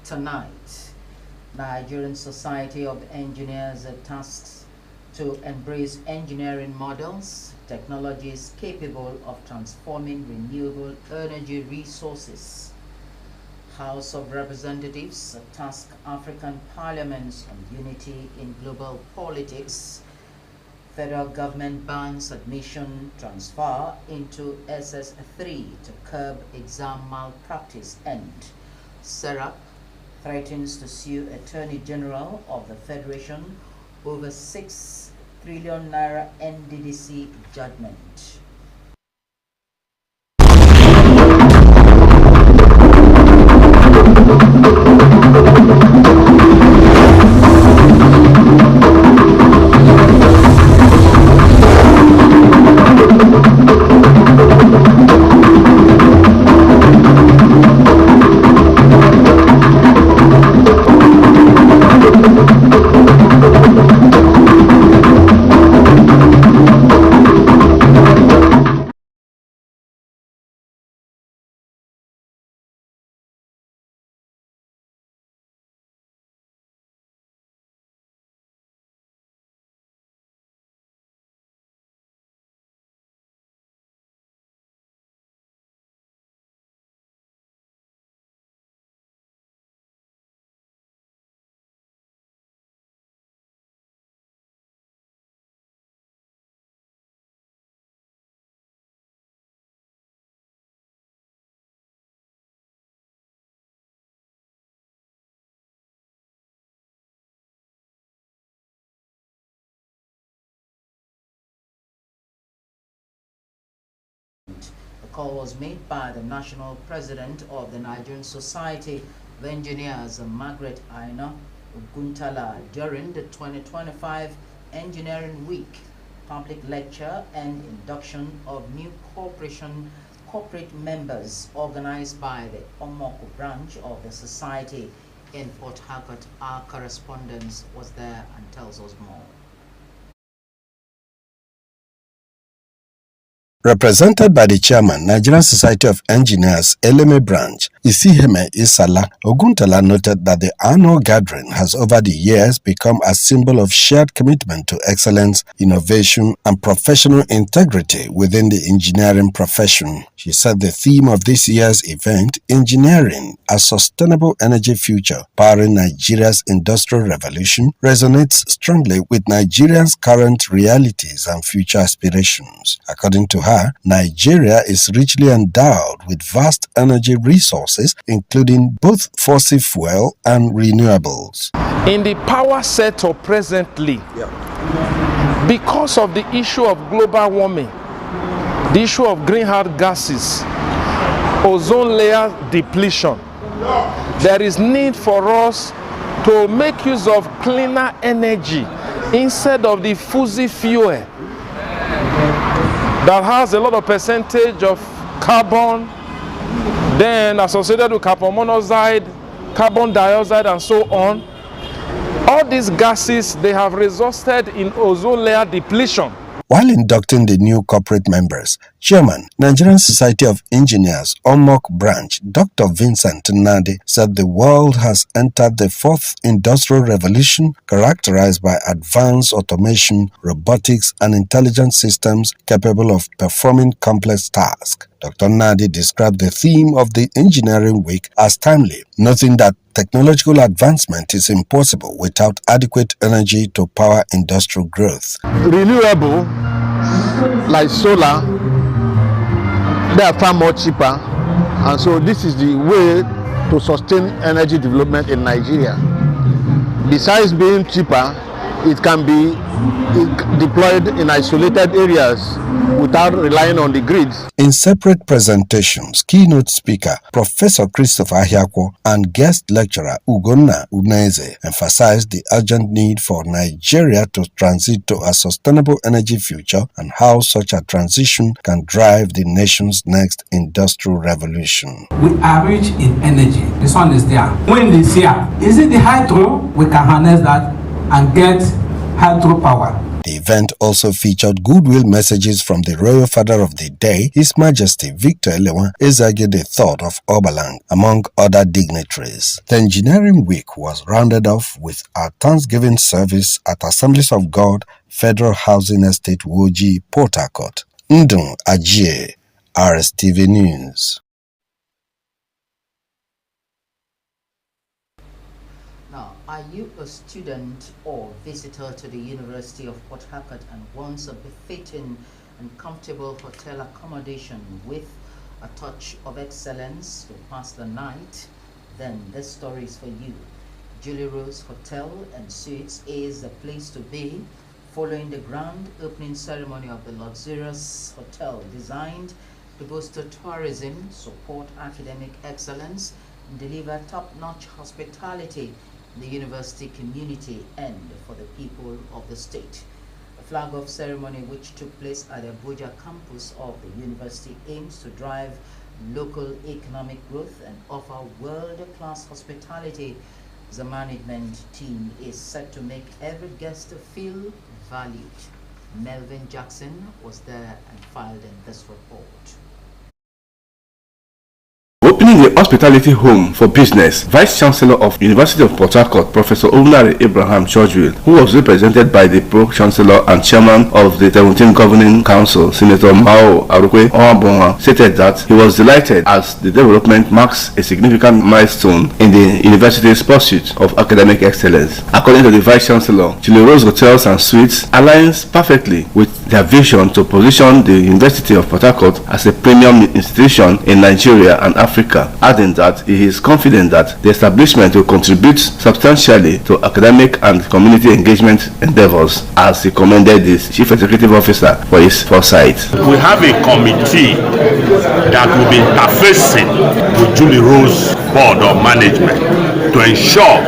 tonight. Nigerian Society of Engineers tasks to embrace engineering models, technologies capable of transforming renewable energy resources. House of Representatives task African parliaments on unity in global politics. Federal government bans admission transfer into SS3 to curb exam malpractice, and Serap threatens to sue Attorney General of the Federation over 6 trillion naira NDDC judgment. The call was made by the national president of the Nigerian Society of Engineers, Margaret Aina Oguntala, during the 2025 Engineering Week public lecture and induction of new corporate members organized by the Omoko branch of the society in Port Harcourt. Our correspondent was there and tells us more. Represented by the chairman, Nigerian Society of Engineers, Eleme Branch, Isiheme Isala, Oguntala noted that the annual gathering has over the years become a symbol of shared commitment to excellence, innovation, and professional integrity within the engineering profession. She said the theme of this year's event, Engineering, a Sustainable Energy Future, Powering Nigeria's Industrial Revolution, resonates strongly with Nigerians' current realities and future aspirations. According to her, Nigeria is richly endowed with vast energy resources, including both fossil fuel and renewables. In the power sector presently, because of the issue of global warming, the issue of greenhouse gases, ozone layer depletion, there is need for us to make use of cleaner energy instead of the fossil fuel that has a lot of percentage of carbon, then associated with carbon monoxide, carbon dioxide, and so on. All these gases, they have resulted in ozone layer depletion. While inducting the new corporate members, Chairman, Nigerian Society of Engineers, Omok Branch, Dr. Vincent Nadi, said the world has entered the fourth industrial revolution characterized by advanced automation, robotics, and intelligent systems capable of performing complex tasks. Dr. Nadi described the theme of the Engineering Week as timely, noting that technological advancement is impossible without adequate energy to power industrial growth. Renewable, like solar, they are far more cheaper, and so this is the way to sustain energy development in Nigeria. Besides being cheaper, it can be deployed in isolated areas without relying on the grids. In separate presentations, keynote speaker Professor Christopher Ahiakwo and guest lecturer Ugonna Uneze emphasized the urgent need for Nigeria to transit to a sustainable energy future and how such a transition can drive the nation's next industrial revolution. We are rich in energy. The sun is there. Wind is here. Is it the hydro? We can harness that and get hydropower. The event also featured goodwill messages from the royal father of the day, His Majesty Victor Elewa Ezage III of Obalang, among other dignitaries. The Engineering Week was rounded off with a Thanksgiving service at Assemblies of God, Federal Housing Estate Woji, Port Harcourt. Ndung Ajie, Rstv News. Now, are you a student or visitor to the University of Port Harcourt and wants a befitting and comfortable hotel accommodation with a touch of excellence to pass the night? Then this story is for you. Julie Rose Hotel and Suites is the place to be following the grand opening ceremony of the luxurious hotel designed to boost tourism, support academic excellence, and deliver top-notch hospitality in the university community and for the people of the state. The flag-off ceremony, which took place at the Abuja campus of the university, aims to drive local economic growth and offer world-class hospitality. The management team is set to make every guest feel valued. Melvin Jackson was there and filed in this report. Opening the hospitality home for business, Vice Chancellor of University of Port Harcourt, Professor Olunare Abraham Churchville, who was represented by the Pro-Chancellor and Chairman of the 17th Governing Council, Senator Mao Arukwe Oambonga, stated that he was delighted as the development marks a significant milestone in the university's pursuit of academic excellence. According to the Vice Chancellor, Julie Rose Hotels and Suites aligns perfectly with their vision to position the University of Port Harcourt as a premium institution in Nigeria and Africa, adding that he is confident that the establishment will contribute substantially to academic and community engagement endeavors, as he commended the Chief Executive Officer for his foresight. We have a committee that will be interfacing with Julie Rose Board of Management to ensure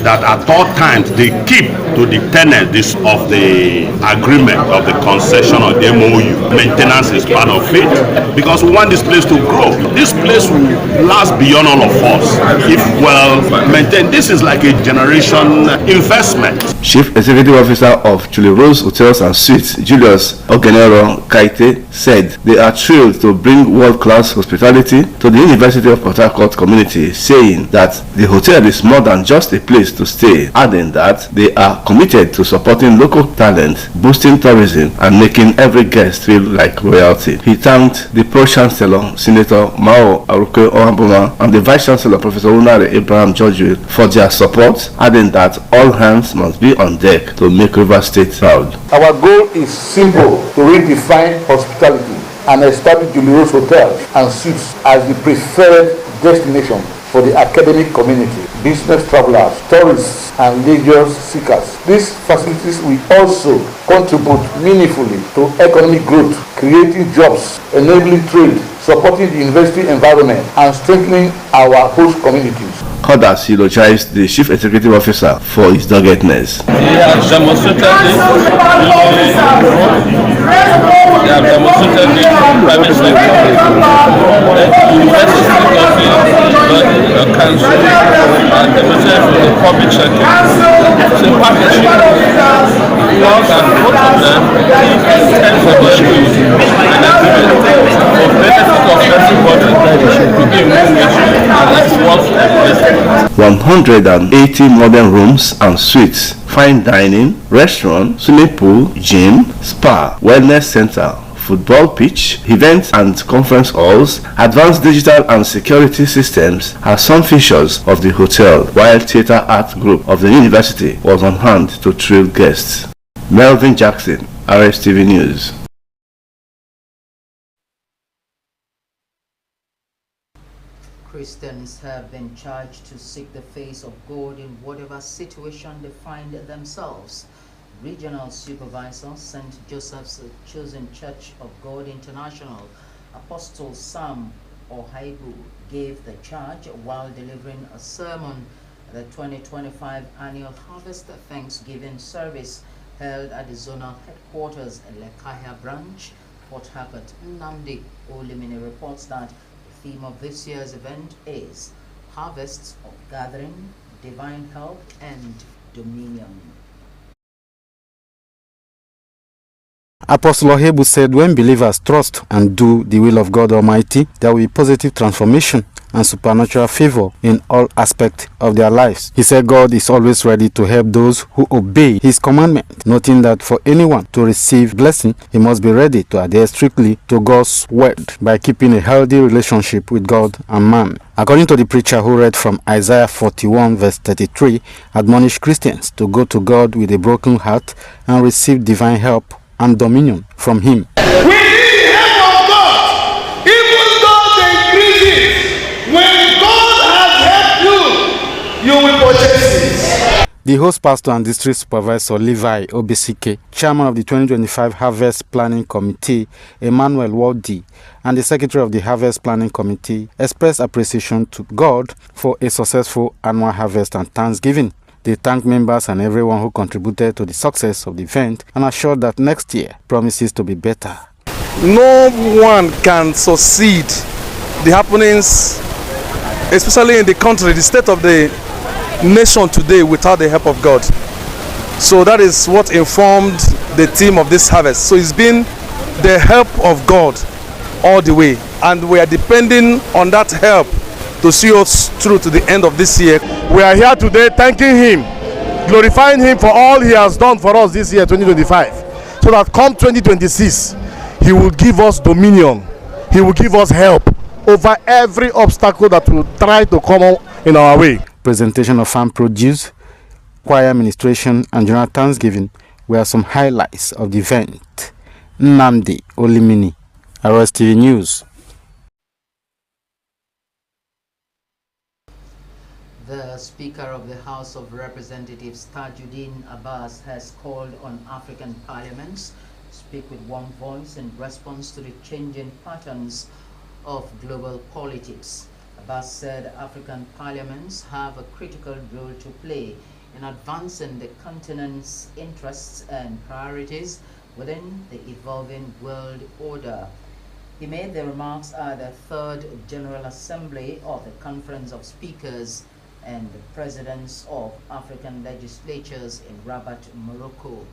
that at all times they keep to the tenets of the agreement of the concession or the MOU. Maintenance is part of it because we want this place to grow. This place will last beyond all of us if well maintained. This is like a generation investment. Chief Executive Officer of Julie Rose Hotels and Suites, Julius Ogenero Kaite, said they are thrilled to bring world-class hospitality to the University of Port Harcourt community, saying that the hotel is more than just a place to stay, adding that they are committed to supporting local talent, boosting tourism, and making every guest feel like royalty. He thanked the Pro-Chancellor, Senator Mao Arukwe Oambonga, and the Vice-Chancellor, Professor Olunare Abraham Churchville, for their support, adding that all hands must be on deck to make Rivers State proud. Our goal is simple: to redefine hospitality and establish Julie Rose Hotels and Suites as the preferred destination for the academic community, business travelers, tourists, and leisure seekers. These facilities will also contribute meaningfully to economic growth, creating jobs, enabling trade, supporting the university environment, and strengthening our host communities. Others eulogized the Chief Executive Officer for his doggedness. He has demonstrated the private sector, the university government, council, and demonstrated for the public sector. It's a partnership. Because and both of them intend for them to and agreement for benefit of everybody to be a win-win, and let's work for this. 180 modern rooms and suites, fine dining, restaurant, swimming pool, gym, spa, wellness center, football pitch, events and conference halls, advanced digital and security systems are some features of the hotel, while Theatre Art Group of the university was on hand to thrill guests. Melvin Jackson, Rstv News. Christians have been charged to seek the face of God in whatever situation they find themselves. Regional Supervisor, St. Joseph's Chosen Church of God International, Apostle Sam Ohaibu, gave the charge while delivering a sermon at the 2025 Annual Harvest Thanksgiving service held at the zonal headquarters at Lekahia Branch, Port Harcourt. Nnamdi Olimini reports that the theme of this year's event is Harvests of Gathering, Divine Help, and Dominion. Apostle Ohebu said when believers trust and do the will of God Almighty, there will be positive transformation and supernatural favor in all aspects of their lives. He said God is always ready to help those who obey His commandment, noting that for anyone to receive blessing, he must be ready to adhere strictly to God's word by keeping a healthy relationship with God and man. According to the preacher who read from Isaiah 41 verse 33, admonish Christians to go to God with a broken heart and receive divine help and dominion from Him. We need the help of God. Even though they increase it, when God has helped you, you will purchase it. The host pastor and district supervisor Levi Obisike, chairman of the 2025 Harvest Planning Committee, Emmanuel Waldi, and the secretary of the Harvest Planning Committee expressed appreciation to God for a successful annual harvest and Thanksgiving. They thanked members and everyone who contributed to the success of the event and assured that next year promises to be better. No one can succeed the happenings, especially in the country, the state of the nation today, without the help of God. So that is what informed the theme of this harvest. So it's been the help of God all the way, and we are depending on that help to see us through to the end of this year. We are here today thanking Him, glorifying Him for all He has done for us this year 2025, so that come 2026 He will give us dominion, He will give us help over every obstacle that will try to come in our way. Presentation of farm produce, choir administration and general Thanksgiving were some highlights of the event. Nnamdi Olimini, Rstv News. The Speaker of the House of Representatives, Tajuddin Abbas, has called on African parliaments to speak with one voice in response to the changing patterns of global politics. Abbas said African parliaments have a critical role to play in advancing the continent's interests and priorities within the evolving world order. He made the remarks at the third General Assembly of the Conference of Speakers and the Presidents of African Legislatures in Rabat, Morocco.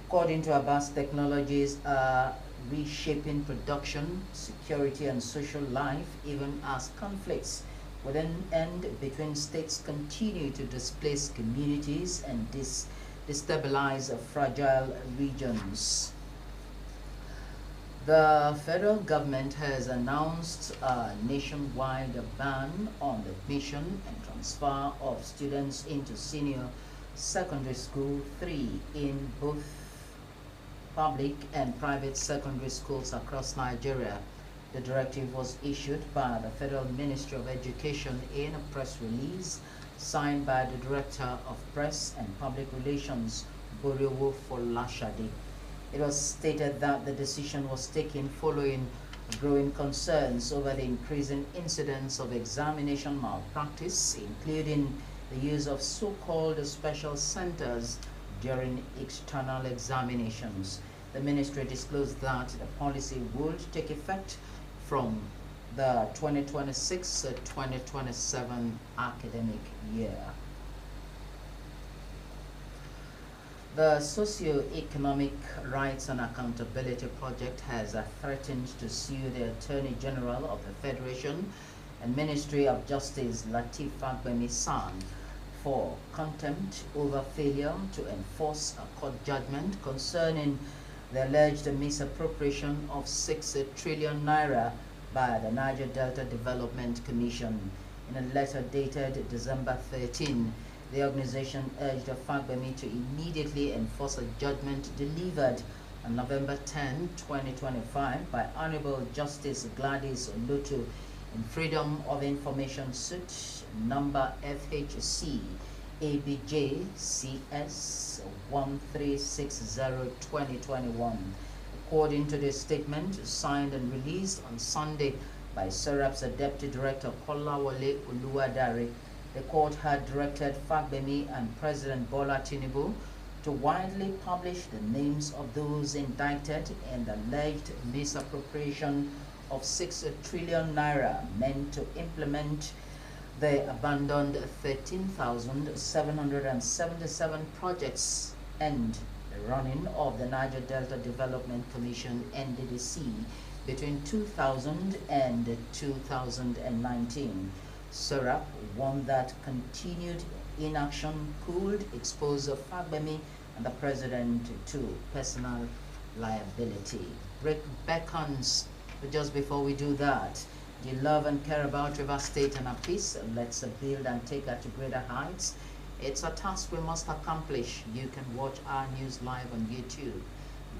According to Abbas, technologies are reshaping production, security and social life, even as conflicts within and between states continue to displace communities and destabilize fragile regions. The federal government has announced a nationwide ban on the admission and transfer of students into senior secondary school 3 in both public and private secondary schools across Nigeria. The directive was issued by the Federal Ministry of Education in a press release signed by the Director of Press and Public Relations, Borewo Folashade. It was stated that the decision was taken following growing concerns over the increasing incidence of examination malpractice, including the use of so-called special centers during external examinations. The ministry disclosed that the policy would take effect from the 2026-2027 academic year. The Socio-Economic Rights and Accountability Project has threatened to sue the Attorney General of the Federation and Ministry of Justice, Lateef Fagbemi-San, for contempt over failure to enforce a court judgment concerning the alleged misappropriation of 6 trillion naira by the Niger Delta Development Commission. In a letter dated December 13, the organization urged Fagbemi to immediately enforce a judgment delivered on November 10, 2025 by Honorable Justice Gladys Olotu in Freedom of Information suit number FHC ABJ CS 1360-2021. According to the statement signed and released on Sunday by SERAP's Deputy Director Kolawole Oluwadare, the court had directed Fagbemi and President Bola Tinubu to widely publish the names of those indicted in the alleged misappropriation of 6 trillion naira meant to implement the abandoned 13,777 projects and the running of the Niger Delta Development Commission (NDDC) between 2000 and 2019. SORAP warned that continued inaction could expose Fagbemi and the president to personal liability. Break beckons, but just before we do that, do you love and care about Rivers State and our peace? Let's build and take her to greater heights. It's a task we must accomplish. You can watch our news live on YouTube,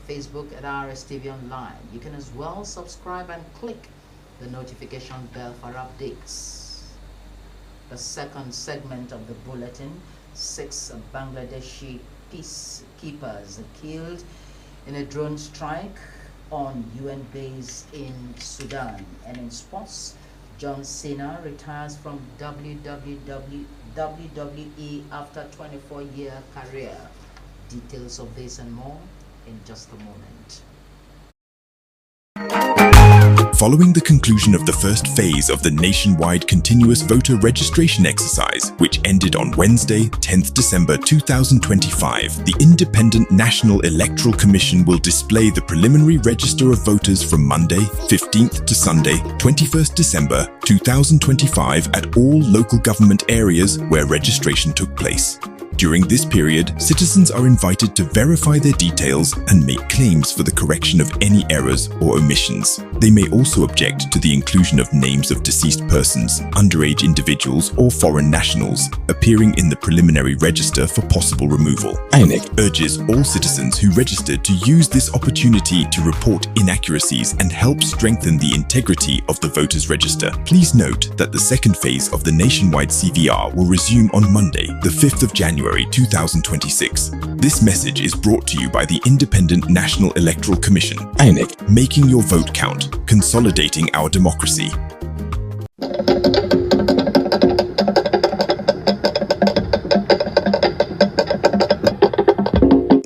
Facebook at Rstv Online. You can as well subscribe and click the notification bell for updates. The second segment of the bulletin: 6 Bangladeshi peacekeepers killed in a drone strike on UN base in Sudan. And in sports, John Cena retires from WWE after 24-year career. Details of this and more in just a moment. Following the conclusion of the first phase of the nationwide continuous voter registration exercise, which ended on Wednesday, 10th December 2025, the Independent National Electoral Commission will display the preliminary register of voters from Monday, 15th to Sunday, 21st December 2025 at all local government areas where registration took place. During this period, citizens are invited to verify their details and make claims for the correction of any errors or omissions. They may also object to the inclusion of names of deceased persons, underage individuals or foreign nationals appearing in the preliminary register for possible removal. INEC urges all citizens who registered to use this opportunity to report inaccuracies and help strengthen the integrity of the voters' register. Please note that the second phase of the nationwide CVR will resume on Monday, the 5th of January 2026. This message is brought to you by the Independent National Electoral Commission, INEC, making your vote count, consolidating our democracy.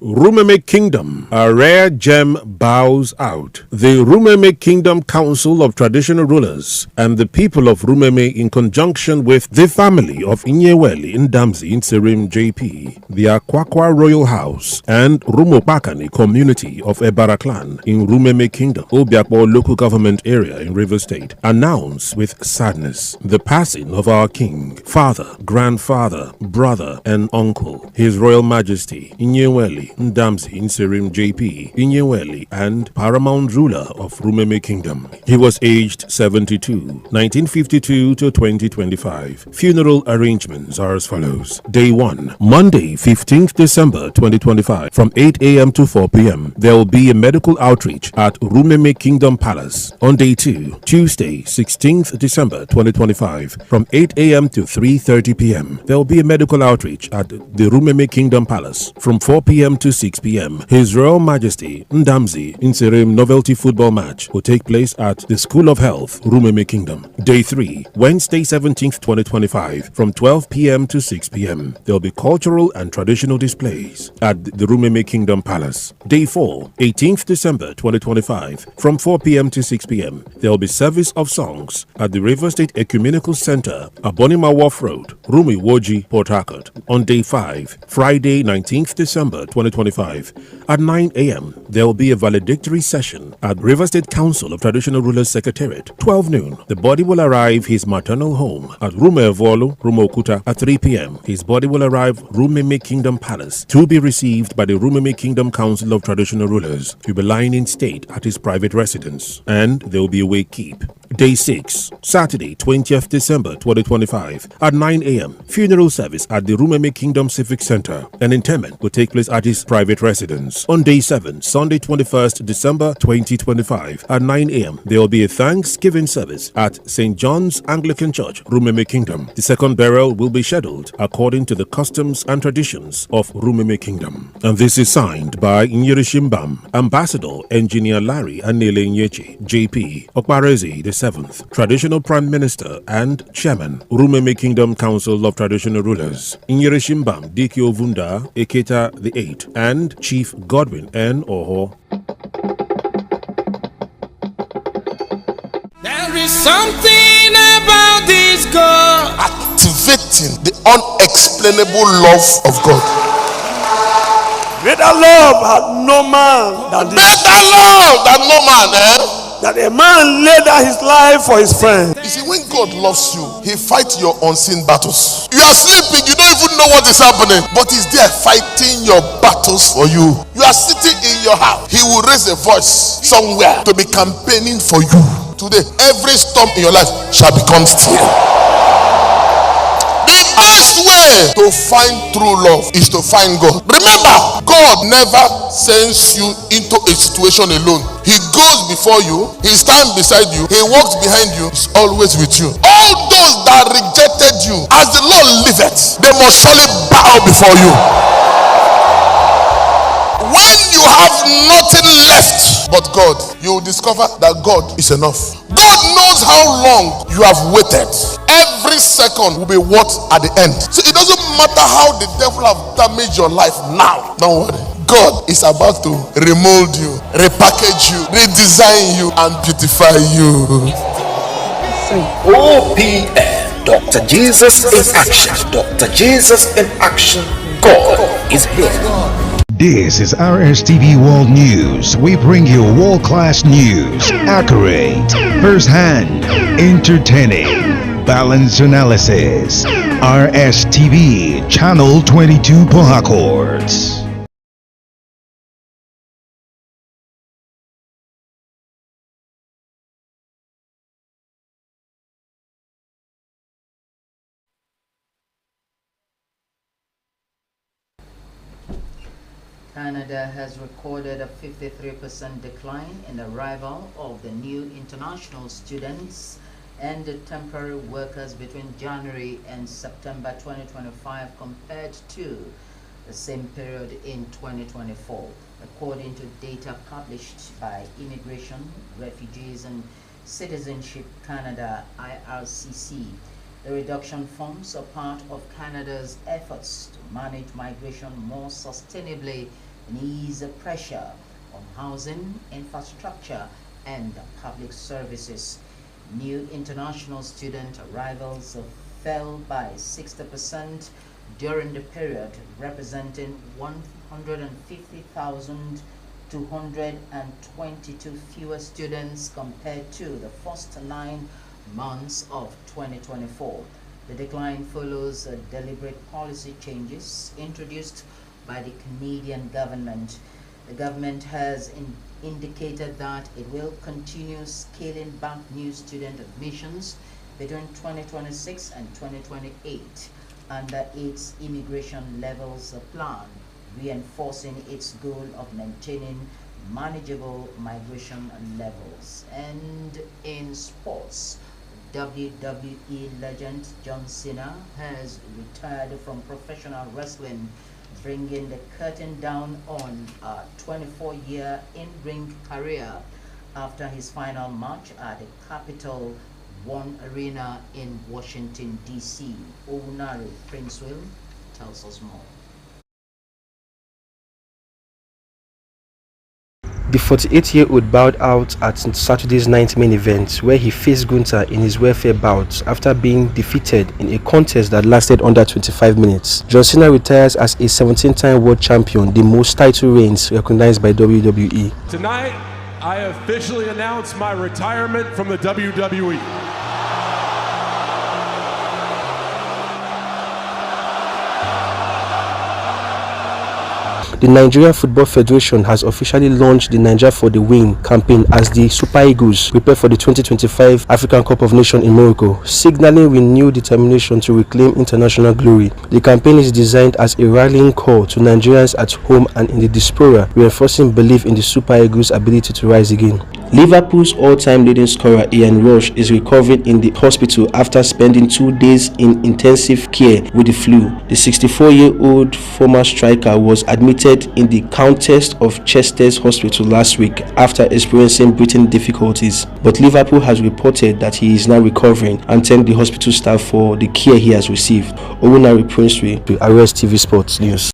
Rumeme Kingdom, a rare gem bows out. The Rumeme Kingdom Council of Traditional Rulers and the people of Rumeme, in conjunction with the family of Inyeweli Ndamzi Nserim JP, the Akwakwa Royal House, and Rumopakani community of Ebara Clan in Rumeme Kingdom, Obiakpo local government area in Rivers State, announce with sadness the passing of our king, father, grandfather, brother, and uncle, His Royal Majesty Inyeweli Ndamzi Nserim JP Inyeweli, and paramount ruler of Rumeme Kingdom. He was aged 72, 1952 to 2025. Funeral arrangements are as follows. Day 1, Monday, 15th December 2025, from 8 a.m. to 4 p.m. There will be a medical outreach at Rumeme Kingdom Palace. On day 2, Tuesday, 16th December 2025, from 8 a.m. to 3:30 p.m. There will be a medical outreach at the Rumeme Kingdom Palace from 4 p.m. to 6 p.m. His Royal Majesty Ndamzi Nserim novelty football match will take place at the School of Health, Rumeme Kingdom. Day 3, Wednesday 17th 2025, from 12 p.m. to 6 p.m. There will be cultural and traditional displays at the Rumeme Kingdom Palace. Day 4, 18th December 2025, from 4 p.m. to 6 p.m. There will be service of songs at the River State Ecumenical Center, Abonima Wharf Road, Rumi Woji, Port Harcourt. On day 5, Friday 19th December 2025, at 9 a.m. there will be a valedictory session at River State Council of Traditional Rulers Secretariat. 12 noon, the body will arrive his maternal home at Rumevolu, Rumokuta at 3 p.m. His body will arrive Rumeme Kingdom Palace to be received by the Rumeme Kingdom Council of Traditional Rulers. He will be lying in state at his private residence, and there will be a wake keep. Day 6, Saturday 20th December 2025, at 9 a.m. Funeral service at the Rumeme Kingdom Civic Center. An interment will take place at his private residence. On day 7, Sunday 21st December 2025, at 9 a.m. there will be a Thanksgiving service at St. John's Anglican Church, Rumeme Kingdom. The second burial will be scheduled according to the customs and traditions of Rumeme Kingdom. And this is signed by Nyerushimbam, Ambassador Engineer Larry Anele Nyechi, JP, Okparezi the 7th, Traditional Prime Minister and Chairman, Rumeme Kingdom Council of Traditional Rulers, Nyerushimbam Dikio Vunda, Eketa the 8th, and Chief Godwin N. Oho. There is something about this God, activating the unexplainable love of God. Greater love had no man than this. Better love than no man, That a man laid down his life for his friend. You see, when God loves you, he fights your unseen battles. You are sleeping, you don't even know what is happening, but he's there fighting your battles for you. You are sitting in your house, he will raise a voice somewhere to be campaigning for you. Today, every storm in your life shall become still. The best way to find true love is to find God. Remember, God never sends you into a situation alone. He goes before you, he stands beside you, he walks behind you, he's always with you. All those that rejected you, as the Lord liveth, they must surely bow before you. When you have nothing left but God, you will discover that God is enough. God knows how long you have waited. Every second will be worth at the end. So it doesn't matter how the devil have damaged your life now. Don't worry. God is about to remold you, repackage you, redesign you, and beautify you. OPM, Dr. Jesus in action. Dr. Jesus in action. God is here. This is Rstv World News. We bring you world-class news, accurate, first-hand, entertaining, balanced analysis. Rstv, Channel 22 Port Harcourt. Canada has recorded a 53% decline in the arrival of the new international students and the temporary workers between January and September 2025 compared to the same period in 2024, according to data published by Immigration, Refugees and Citizenship Canada (IRCC). The reduction forms a part of Canada's efforts to manage migration more sustainably and ease the pressure on housing, infrastructure, and public services. New international student arrivals fell by 60% during the period, representing 150,222 fewer students compared to the first 9 months of 2024. The decline follows deliberate policy changes introduced by the Canadian government. The government has indicated that it will continue scaling back new student admissions between 2026 and 2028 under its immigration levels plan, reinforcing its goal of maintaining manageable migration levels. And in sports, WWE legend John Cena has retired from professional wrestling, bringing the curtain down on a 24-year in-ring career after his final match at the Capital One Arena in Washington, D.C. Onari Prince Will tells us more. The 48-year-old bowed out at Saturday's ninth main event, where he faced Gunther in his welfare bout after being defeated in a contest that lasted under 25 minutes. John Cena retires as a 17-time world champion, the most title reigns recognized by WWE. Tonight, I officially announce my retirement from the WWE. The Nigeria Football Federation has officially launched the Nigeria for the Win campaign as the Super Eagles prepare for the 2025 African Cup of Nations in Morocco, signaling renewed determination to reclaim international glory. The campaign is designed as a rallying call to Nigerians at home and in the diaspora, reinforcing belief in the Super Eagles' ability to rise again. Liverpool's all-time leading scorer Ian Rush is recovering in the hospital after spending 2 days in intensive care with the flu. The 64-year-old former striker was admitted in the Countess of Chester's Hospital last week after experiencing breathing difficulties, but Liverpool has reported that he is now recovering and thanked the hospital staff for the care he has received. Owunari Princely, Rstv Sports News.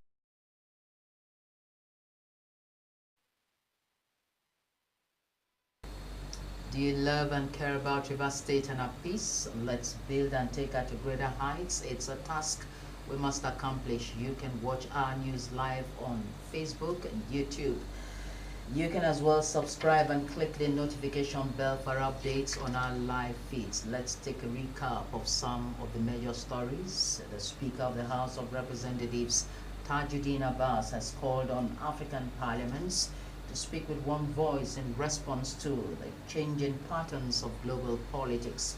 Do you love and care about River State and our peace? Let's build and take her to greater heights. It's a task we must accomplish. You can watch our news live on Facebook and YouTube. You can as well subscribe and click the notification bell for updates on our live feeds. Let's take a recap of some of the major stories. The Speaker of the House of Representatives, Tajuddin Abbas, has called on African parliaments to speak with one voice in response to the changing patterns of global politics.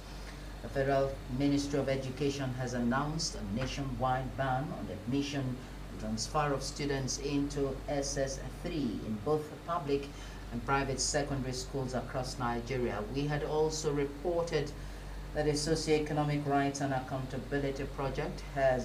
The Federal Ministry of Education has announced a nationwide ban on the admission and transfer of students into SS3 in both public and private secondary schools across Nigeria. We had also reported that the Socioeconomic Rights and Accountability Project has